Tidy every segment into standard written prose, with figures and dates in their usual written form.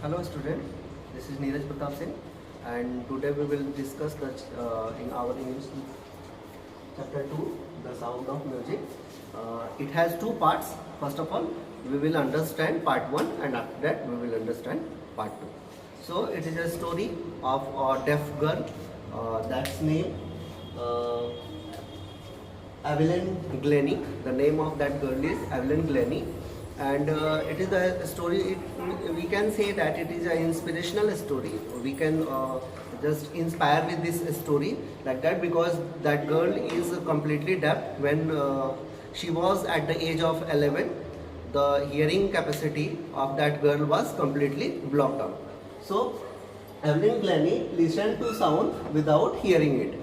Hello student, this is Neeraj Pratap Singh and today we will discuss in our English chapter 2, the sound of music. It has two parts. First of all, we will understand part 1 and after that we will understand part 2. So it is a story of a deaf girl that's name Evelyn Glennie. The name of that girl is Evelyn Glennie, and it is a story. We can say that it is an inspirational story. We can just inspire with this story like that because that girl is completely deaf. When she was at the age of 11, the hearing capacity of that girl was completely blocked out. So Evelyn Glennie listened to sound without hearing it.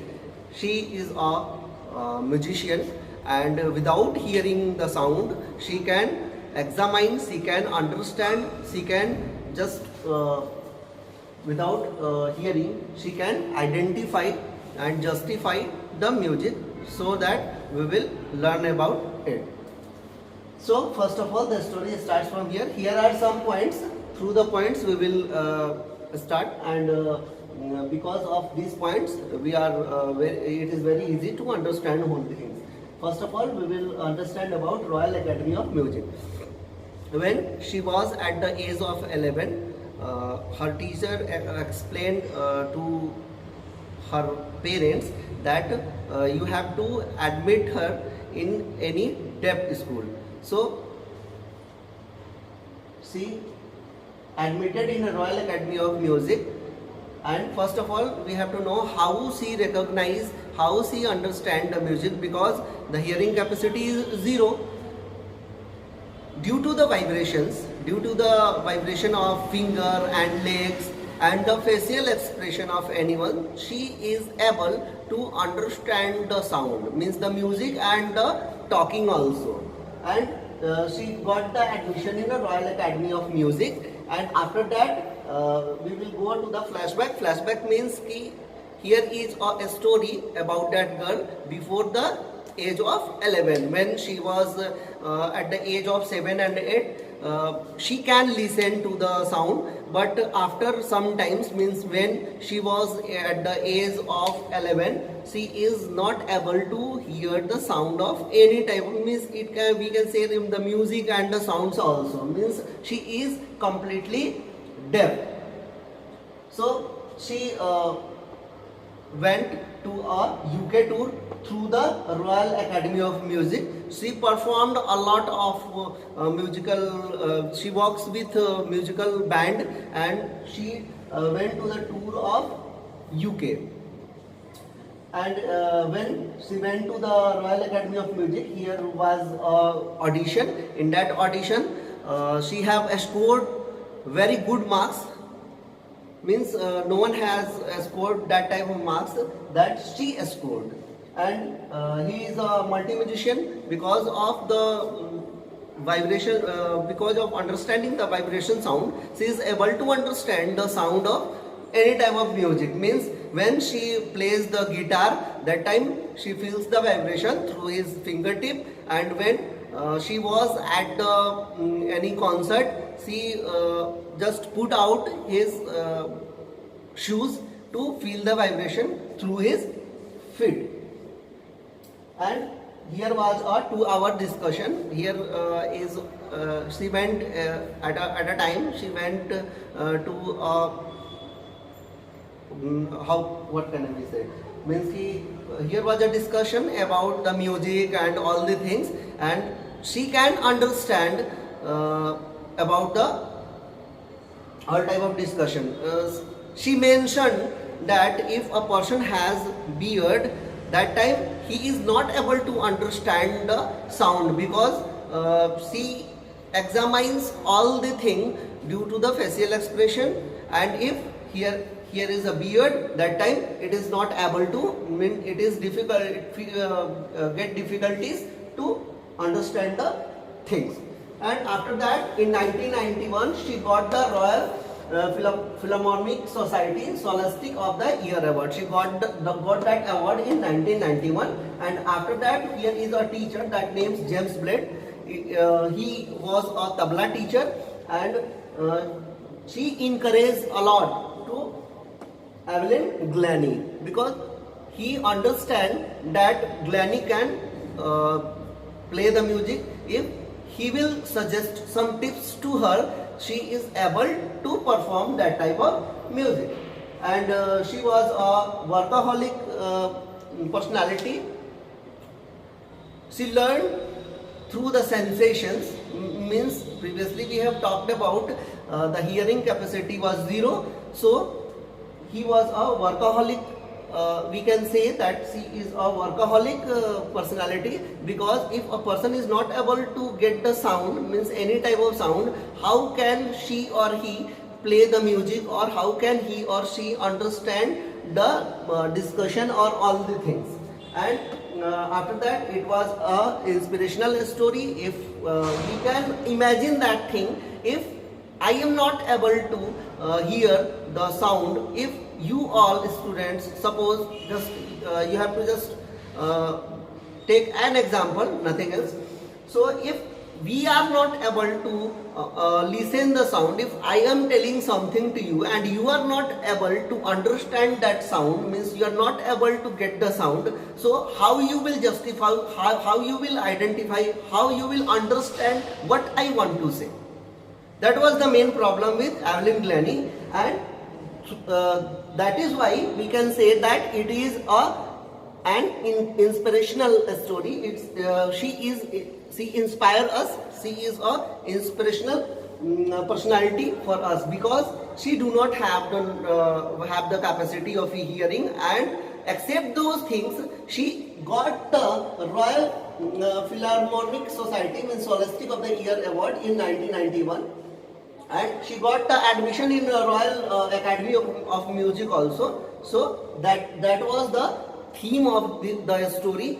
She is a musician, and without hearing the sound she can examine, she can understand, she can just without hearing she can identify and justify the music, so that we will learn about it. So first of all the story starts from here. Here are some points. Through the points we will start, and because of these points we are it is very easy to understand whole things. First of all, we will understand about Royal Academy of Music. When she was at the age of 11, her teacher explained to her parents that you have to admit her in any deaf school. So she admitted in a Royal Academy of Music. And first of all, we have to know how she recognize, how she understand the music, because the hearing capacity is zero. Due to the vibrations, due to the vibration of finger and legs and the facial expression of anyone, she is able to understand the sound, means the music and the talking also. And she got the admission in the Royal Academy of Music. And after that, we will go to the flashback. Flashback means ki here is a story about that girl before the age of 11. When she was at the age of 7 and 8, she can listen to the sound, but after some times, means when she was at the age of 11, she is not able to hear the sound of any type. Means it can, we can say the music and the sounds also, means she is completely deaf. So she went to a UK tour through the Royal Academy of Music. She performed a lot of musical, she works with musical band, and she went to the tour of UK. And when she went to the Royal Academy of Music, here was a audition. In that audition, she have scored very good marks. Means no one has scored that type of marks that she scored. And he is a multi-musician because of the vibration, because of understanding the vibration sound. She is able to understand the sound of any type of music. Means when she plays the guitar, that time she feels the vibration through his fingertip. And when she was at the any concert, she just put out his shoes to feel the vibration through his feet. And here was a 2-hour discussion. Here is she went at a time she went to what can I say? Means here was a discussion about the music and all the things, and she can understand about the all type of discussion. She mentioned that if a person has beard, that time he is not able to understand the sound, because she examines all the thing due to the facial expression. And if here is a beard, that time it is not able to, mean it is difficult, get difficulties to understand the things. And after that, in 1991, she got the Royal Philharmonic Society Scholastic of the Year Award. She got that award in 1991. And after that, here is a teacher that names James Blade. He was a tabla teacher, and she encouraged a lot to Evelyn Glennie because he understand that Glennie can play the music. If he will suggest some tips to her, she is able to perform that type of music. And she was a workaholic personality. She learned through the sensations, means previously we have talked about the hearing capacity was 0, so he was a workaholic. We can say that she is a workaholic personality, because if a person is not able to get the sound, means any type of sound, how can she or he play the music, or how can he or she understand the discussion or all the things. And after that, it was a inspirational story. If we can imagine that thing, if I am not able to hear the sound, if you all students, suppose just you have to just take an example, nothing else. So if we are not able to listen the sound, if I am telling something to you and you are not able to understand that sound, means you are not able to get the sound, so how you will justify, how you will identify, how you will understand what I want to say. That was the main problem with Evelyn Glennie, and that is why we can say that it is an inspirational story. It's she inspires us. She is a inspirational personality for us, because she do not have the capacity of hearing, and except those things, she got the Royal Philharmonic Society, means Scholastic of the Year award in 1991. And she got the admission in Royal Academy of Music also. So that was the theme of the story.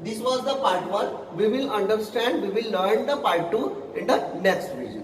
This was the part 1. We will understand, we will learn the part 2 in the next video.